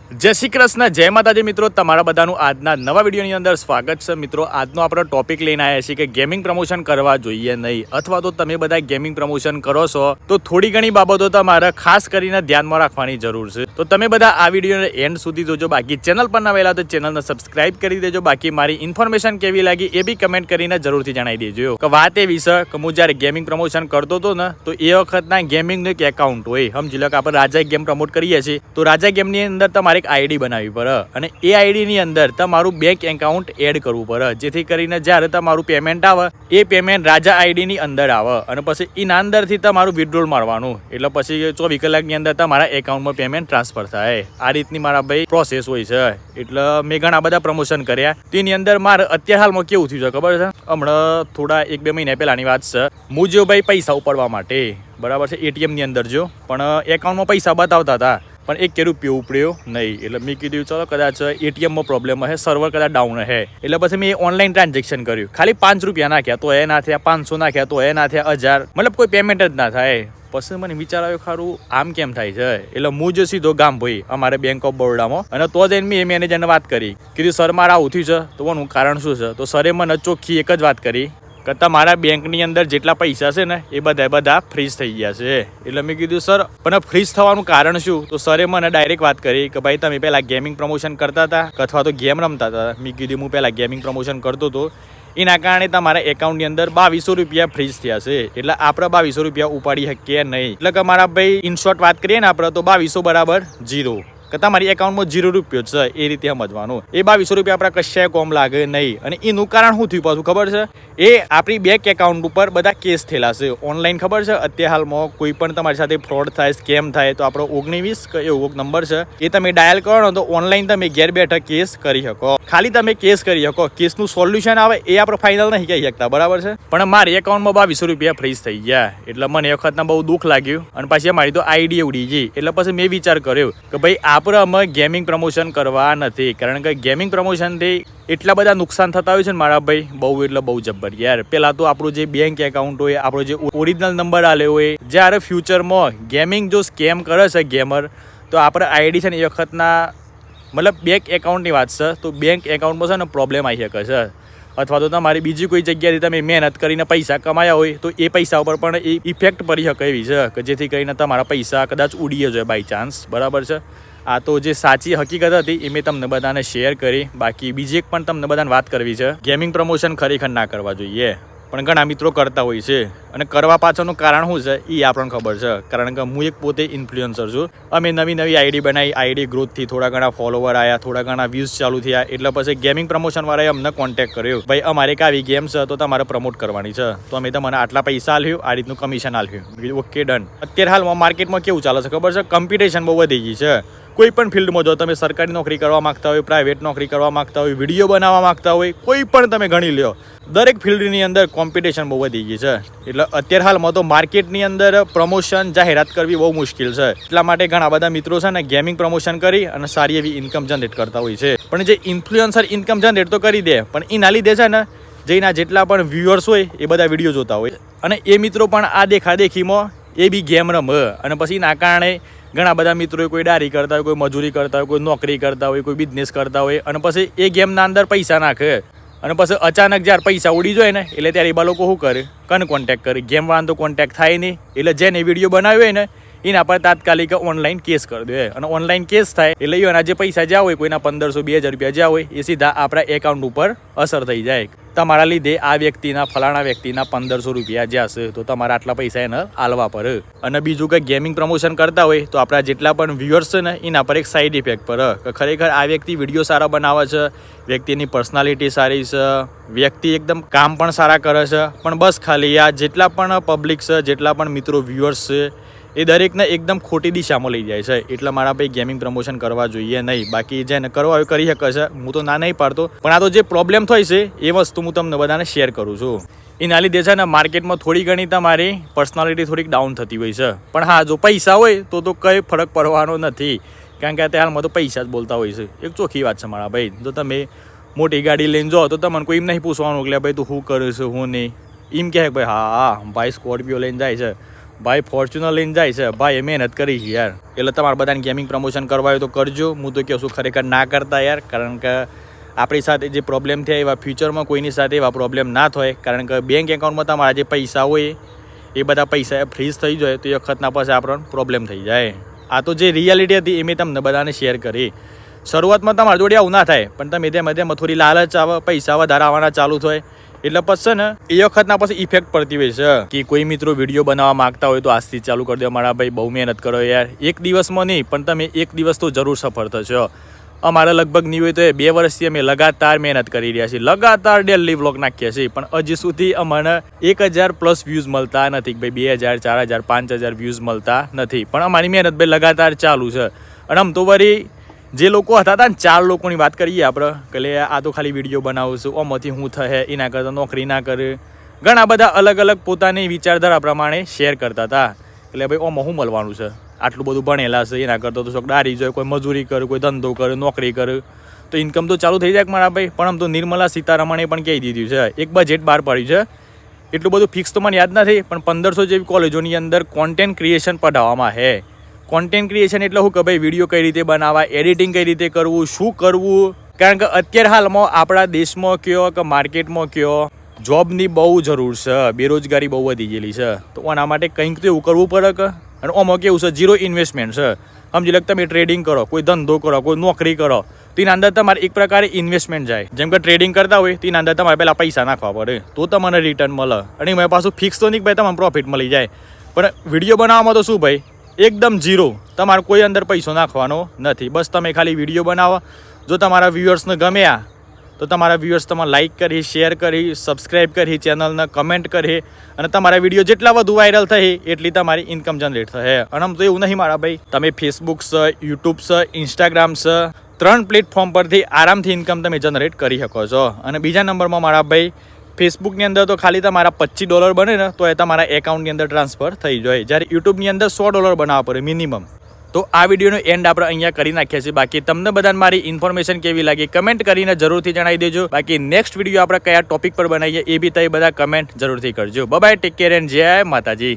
જય શ્રી કૃષ્ણ, જય માતાજી મિત્રો, તમારા બધાનું આજના નવા વિડીયોની અંદર સ્વાગત છે. મિત્રો, આજનો આપણો ટોપિક લઈને આવ્યા છીએ કે ગેમિંગ પ્રમોશન કરવા જોઈએ નહીં, અથવા તો તમે બધા ગેમિંગ પ્રમોશન કરો છો તો થોડી ઘણી બાબતો તમારે ખાસ કરીને ધ્યાનમાં રાખવાની જરૂર છે. તો તમે બધા આ વિડીયોને એન્ડ સુધી જોજો. બાકી ચેનલ પર નવેલા તો ચેનલને સબસ્ક્રાઇબ કરી દેજો. બાકી મારી ઇન્ફોર્મેશન કેવી લાગી એ બી કમેન્ટ કરીને જરૂરથી જણાવી દેજો. કે વાત એવી છે કે હું જ્યારે ગેમિંગ પ્રમોશન કરતો હતો ને, તો એ વખતના ગેમિંગનું એક એકાઉન્ટ હોય. સમજી લો કે આપણે રાજા ગેમ પ્રમોટ કરીએ છીએ, તો રાજા ગેમની અંદર તમારે એક આઈડી બનાવવી પડે અને એ આઈડીની અંદર તમારું બેંક એકાઉન્ટ એડ કરવું પડે, જેથી કરીને જ્યારે તમારું પેમેન્ટ આવે એ પેમેન્ટ રાજા આઈડીની અંદર આવે અને પછી એના અંદરથી તમારું વિથડ્રોલ મારવાનું. એટલે પછી 24 કલાકની અંદર તમારા એકાઉન્ટમાં પેમેન્ટ ટ્રાન્સફર થાય. આ રીતની મારા ભાઈ પ્રોસેસ હોય છે. એટલે મેં ઘણા બધા પ્રમોશન કર્યા. તેની અંદર મારે અત્યારે હાલમાં કેવું થયું છે ખબર છે? હમણાં થોડા 1-2 મહિના પહેલાની વાત છે. હું જો ભાઈ પૈસા ઉપાડવા માટે બરાબર છે એટીએમની અંદર જો, પણ એકાઉન્ટમાં પૈસા બતાવતા હતા પણ ₹1 ઉપડ્યો નહીં. એટલે મેં કીધું ચલો કદાચ એટીએમમાં પ્રોબ્લેમ હશે, સર્વર કદાચ ડાઉન હશે. એટલે પછી મેં ઓનલાઈન ટ્રાન્ઝેક્શન કર્યું. ખાલી ₹5 નાખ્યા તો એ ના થયા, 500 નાખ્યા તો એ ના થયા, 1000, મતલબ કોઈ પેમેન્ટ જ ના થાય. પછી મને વિચાર આવ્યો ખારું આમ કેમ થાય છે. એટલે હું જો સીધો ગામ ભાઈ અમારે બેંક ઓફ બરોડામાં, અને તો જઈને મેં મેનેજરને વાત કરી. કીધું સર મારે આવું થયું છે, તો એનું કારણ શું છે? તો સરે મને ચોખ્ખી એક જ વાત કરી કે તમારા બેંકની અંદર જેટલા પૈસા છે ને એ બધા ફ્રીઝ થઈ ગયા છે. એટલે મેં કીધું સર પણ ફ્રીઝ થવાનું કારણ શું? તો સરે મને ડાયરેક્ટ વાત કરી કે ભાઈ તમે પહેલાં ગેમિંગ પ્રમોશન કરતા હતા અથવા તો ગેમ રમતા હતા. મેં કીધું હું પહેલાં ગેમિંગ પ્રમોશન કરતો હતો, એના કારણે તમારા એકાઉન્ટની અંદર ₹2200 ફ્રીઝ થયા છે. એટલે આપણે ₹2200 ઉપાડી શકીએ નહીં. એટલે કે મારા ભાઈ ઇન શોર્ટ વાત કરીએ ને આપણે, તો 2200 બરાબર 0, કે તમારી એકાઉન્ટમાં ₹0 છે. એ રીતે સમજવાનું. એ ₹2200 આપણે કશાય કોમ લાગે નહીં. અને એનું કારણ શું થયું પાછું ખબર છે? એ આપણી બેંક એકાઉન્ટ ઉપર બધા કેસ થયેલા છે ઓનલાઈન. ખબર છે અત્યારે હાલમાં કોઈ પણ તમારી સાથે ફ્રોડ થાય, સ્કેમ થાય, તો આપણો 19 કે એવો નંબર છે, એ તમે ડાયલ કરો ને તો ઓનલાઈન તમે ઘેર બેઠા કેસ કરી શકો. ખાલી તમે કેસ કરી શકો, કેસનું સોલ્યુશન આવે એ આપણે ફાઇનલ નહીં કહી શકતા, બરાબર છે? પણ મારી એકાઉન્ટમાં ₹2200 ફ્રીઝ થઈ ગયા. એટલે મને એ વખતના બહુ દુઃખ લાગ્યું અને પછી મારી તો આઈડી ઉડી ગઈ. એટલે પછી મેં વિચાર કર્યો કે ભાઈ આપણે અમે ગેમિંગ પ્રમોશન કરવા નથી, કારણ કે ગેમિંગ પ્રમોશનથી એટલા બધા નુકસાન થતા હોય છે ને મારા ભાઈ, બહુ એટલે બહુ જબ્બર યાર. પેલા તો આપણું જે બેંક એકાઉન્ટ હોય, આપણો જે ઓરિજિનલ નંબર આલ્યો હોય, જ્યારે ફ્યુચરમાં ગેમિંગ જો સ્કેમ કરે છે ગેમર, તો આપણે આઈડી છે ને એ વખતના મતલબ બેંક એકાઉન્ટની વાત છે, તો બેંક એકાઉન્ટમાં છે ને પ્રોબ્લેમ આવી શકે છે. અથવા તો તમારી બીજી કોઈ જગ્યાથી તમે મહેનત કરીને પૈસા કમાયા હોય તો એ પૈસા ઉપર પણ એ ઇફેક્ટ પડી શકે એવી છે, કે જેથી કરીને તમારા પૈસા કદાચ ઉડી જાય બાય ચાન્સ, બરાબર છે? આ તો જે સાચી હકીકત હતી એ મેં તમને બધાને શેર કરી. બાકી બીજી એક પણ તમને બધાને વાત કરવી છે. ગેમિંગ પ્રમોશન ખરેખર ના કરવા જોઈએ, પણ ઘણા મિત્રો કરતા હોય છે. અને કરવા પાછળનું કારણ શું છે એ આપણને ખબર છે, કારણ કે હું એક પોતે ઇન્ફ્લુએન્સર છું. અમે નવી આઈડી બનાવી, આઈડી ગ્રોથથી થોડા ઘણા ફોલોવર આવ્યા, થોડા ઘણા વ્યૂઝ ચાલુ થયા. એટલે પછી ગેમિંગ પ્રમોશનવાળાએ અમને કોન્ટેક્ટ કર્યો, ભાઈ અમારે એક આવી ગેમ છે તો તમારે પ્રમોટ કરવાની છે, તો અમે તમને આટલા પૈસા આલ્યું, આ રીતનું કમિશન આલ્યું. Okay done. અત્યારે હાલમાં માર્કેટમાં કેવું ચાલે છે ખબર છે? કોમ્પિટિશન બહુ વધી ગઈ છે. કોઈ પણ ફિલ્ડમાં જો તમે સરકારી નોકરી કરવા માંગતા હોય, પ્રાઇવેટ નોકરી કરવા માંગતા હોય, વિડીયો બનાવવા માંગતા હોય, કોઈ પણ તમે ગણી લો, દરેક ફિલ્ડની અંદર કોમ્પિટિશન બહુ વધી ગઈ છે. એટલે અત્યારે હાલમાં તો માર્કેટની અંદર પ્રમોશન જાહેરાત કરવી બહુ મુશ્કેલ છે. એટલા માટે ઘણા બધા મિત્રો છે ને ગેમિંગ પ્રમોશન કરી અને સારી એવી ઇન્કમ જનરેટ કરતા હોય છે. પણ જે ઇન્ફ્લુએન્સર ઇન્કમ જનરેટ તો કરી દે, પણ એના લીધે છે ને જેના જેટલા પણ વ્યુઅર્સ હોય એ બધા વિડીયો જોતા હોય, અને એ મિત્રો પણ આ દેખાદેખીમાં એ બી ગેમ રમે. અને પછી એના કારણે ઘણા બધા મિત્રો કોઈ દારી કરતા હોય, કોઈ મજૂરી કરતા હોય, કોઈ નોકરી કરતા હોય, કોઈ બિઝનેસ કરતા હોય, અને પછી એ ગેમના અંદર પૈસા નાખે. અને પછી અચાનક જ્યારે પૈસા ઉડી જાય ને, એટલે ત્યારે એ લોકો શું કરે? કોન્ટેક્ટ કરે. ગેમવાળાનો તો કોન્ટેક્ટ થાય નહીં. એટલે જેને વિડીયો બનાવ્યો હોય ને એના પર તાત્કાલિક ઓનલાઈન કેસ કરી દે. અને ઓનલાઈન કેસ થાય એટલે એના જે પૈસા જ્યાં હોય, કોઈના 1500-2000 જ્યાં હોય, એ સીધા આપણા એકાઉન્ટ ઉપર અસર થઈ જાય. તમારા લીધે આ વ્યક્તિના ફલાણા વ્યક્તિના ₹1500 જ્યાં છે, તો તમારા આટલા પૈસા એને આલવા પડે. અને બીજું કંઈ ગેમિંગ પ્રમોશન કરતા હોય તો આપણા જેટલા પણ વ્યુઅર્સ છે ને એના પર એક સાઈડ ઇફેક્ટ પડે, કે ખરેખર આ વ્યક્તિ વિડીયો સારા બનાવે છે, વ્યક્તિની પર્સનાલિટી સારી છે, વ્યક્તિ એકદમ કામ પણ સારા કરે છે, પણ બસ ખાલી આ જેટલા પણ પબ્લિક છે, જેટલા પણ મિત્રો વ્યુઅર્સ છે, એ દરેકને એકદમ ખોટી દિશામાં લઈ જાય છે. એટલે મારા ભાઈ ગેમિંગ પ્રમોશન કરવા જોઈએ નહીં. બાકી જેને કરવા હોય કરી શકે છે, હું તો ના નહીં પાડતો, પણ આ તો જે પ્રોબ્લેમ થાય છે એ વસ્તુ હું તમને બધાને શેર કરું છું. એના લીધે છે ને માર્કેટમાં થોડી ઘણી તમારી પર્સનાલિટી થોડીક ડાઉન થતી હોય છે. પણ હા, જો પૈસા હોય તો કંઈ ફરક પડવાનો નથી, કારણ કે અત્યારે હાલમાં તો પૈસા જ બોલતા હોય છે. એક ચોખ્ખી વાત છે મારા ભાઈ. જો તમે મોટી ગાડી લઈને જાઓ તો તમને કોઈ એમ નહીં પૂછવાનું કે ભાઈ તું શું કરે છે, હું નહીં. એમ કહે ભાઈ હા ભાઈ સ્કોર્પિયો લઈને જાય છે, ભાઈ ફોર્ચ્યુનર લઈને જાય છે, ભાઈ એ મહેનત કરી છે યાર. એટલે તમારે બધાને ગેમિંગ પ્રમોશન કરવા હોય તો કરજો. હું તો કહું છું ખરેખર ના કરતા યાર, કારણ કે આપણી સાથે જે પ્રોબ્લેમ થયા એવા ફ્યુચરમાં કોઈની સાથે એવા પ્રોબ્લેમ ના થાય. કારણ કે બેંક એકાઉન્ટમાં તમારા જે પૈસા હોય એ બધા પૈસા ફ્રીઝ થઈ જાય તો એ વખતના પછી આપણને પ્રોબ્લેમ થઈ જાય. આ તો જે રિયાલિટી હતી એ મેં તમને બધાને શેર કરી. શરૂઆતમાં તમારા જોડે આવું ના થાય, પણ તમે તેમાં થોડી લાલચ આવે, પૈસા વધારે આવવાના ચાલુ થાય એટલે પછી ને એ વખતના પછી ઇફેક્ટ પડતી હોય છે. કે કોઈ મિત્રો વિડીયો બનાવવા માંગતા હોય તો આજથી ચાલુ કરી દો. મારા ભાઈ બહુ મહેનત કરો યાર, એક દિવસમાં નહીં પણ તમે એક દિવસ તો જરૂર સફળ થશો. અમારે લગભગ નહીં હોય તો 2 વર્ષથી અમે લગાતાર મહેનત કરી રહ્યા છીએ, લગાતાર ડેલી વ્લોગ નાખીએ છીએ, પણ હજી સુધી અમને 1000+ વ્યૂઝ મળતા નથી. ભાઈ 2000, 4000, 5000 વ્યૂઝ મળતા નથી, પણ અમારી મહેનત ભાઈ લગાતાર ચાલુ છે. અને આમ તો વળી જે લોકો હતા ને 4 લોકોની વાત કરીએ આપણે કે લે આ તો ખાલી વિડીયો બનાવું છું, આમાંથી હું થશે, એના કરતાં નોકરી ના કરે, ઘણા બધા અલગ અલગ પોતાની વિચારધારા પ્રમાણે શેર કરતા હતા. એટલે ભાઈ ઓમાં શું મળવાનું છે, આટલું બધું ભણેલા છે, એના કરતાં તો શોખ દારી જાય, કોઈ મજૂરી કરે, કોઈ ધંધો કરે, નોકરી કરે તો ઇન્કમ તો ચાલુ થઈ જાય મારા ભાઈ. પણ આમ તો નિર્મલા સીતારમણે પણ કહી દીધું છે, એક બજેટ બહાર પાડ્યું છે. એટલું બધું ફિક્સ તો મને યાદ નથી, પણ 1500 જેવી કોલેજોની અંદર કોન્ટેન્ટ ક્રિએશન પઢાવવામાં છે. કોન્ટેન્ટ ક્રિએશન એટલે શું કે ભાઈ વિડીયો કઈ રીતે બનાવવા, એડિટિંગ કઈ રીતે કરવું, શું કરવું. કારણ કે અત્યારે હાલમાં આપણા દેશમાં કયો કે માર્કેટમાં કયો જોબની બહુ જરૂર છે, બેરોજગારી બહુ વધી ગયેલી છે. તો આના માટે કંઈક તો એવું કરવું પડે કે. અને આમાં કેવું છે, 0 ઇન્વેસ્ટમેન્ટ છે. સમજી લો તમે ટ્રેડિંગ કરો, કોઈ ધંધો કરો, કોઈ નોકરી કરો, તેના અંદર તમારે એક પ્રકારે ઇન્વેસ્ટમેન્ટ જાય. જેમ કે ટ્રેડિંગ કરતા હોય તેના અંદર તમારે પહેલાં પૈસા નાખવા પડે તો તમને રિટર્ન મળે. અને એમાં પાછું ફિક્સ તો નહીં ભાઈ તમને પ્રોફિટ મળી જાય. પણ વિડીયો બનાવવામાં તો શું ભાઈ, એકદમ 0, તમારે કોઈ અંદર પૈસો નાખવાનો નથી. બસ તમે ખાલી વિડીયો બનાવો. જો તમારા વ્યુઅર્સને ગમ્યા તો તમારા વ્યુઅર્સ તમારે લાઇક કરી, શેર કરી, સબસ્ક્રાઈબ કરી, ચેનલને કમેન્ટ કરી, અને તમારા વિડીયો જેટલા વધુ વાયરલ થાય એટલી તમારી ઇન્કમ જનરેટ થશે. અને આમ તો એવું નહીં મારા ભાઈ, તમે ફેસબુક છે, યુટ્યુબ છે, ઇન્સ્ટાગ્રામ છે, 3 પ્લેટફોર્મ પરથી આરામથી ઇન્કમ તમે જનરેટ કરી શકો છો. અને બીજા નંબરમાં મારા ભાઈ ફેસબુકની અંદર તો ખાલી તમારા $25 બને ને તો એ તમારા એકાઉન્ટની અંદર ટ્રાન્સફર થઈ જાય, જ્યારે યુટ્યુબની અંદર $100 બનાવવા પડે મિનિમમ. તો આ વિડીયોનો એન્ડ આપણે અહીંયા કરી નાખ્યા છીએ. બાકી તમને બધાને મારી ઇન્ફોર્મેશન કેવી લાગી કમેન્ટ કરીને જરૂરથી જણાવી દેજો. બાકી નેક્સ્ટ વિડીયો આપણે કયા ટોપિક પર બનાવીએ એ બી તમે બધા કમેન્ટ જરૂરથી કરજો. બાય, ટેક કેર એન્ડ જય માતાજી.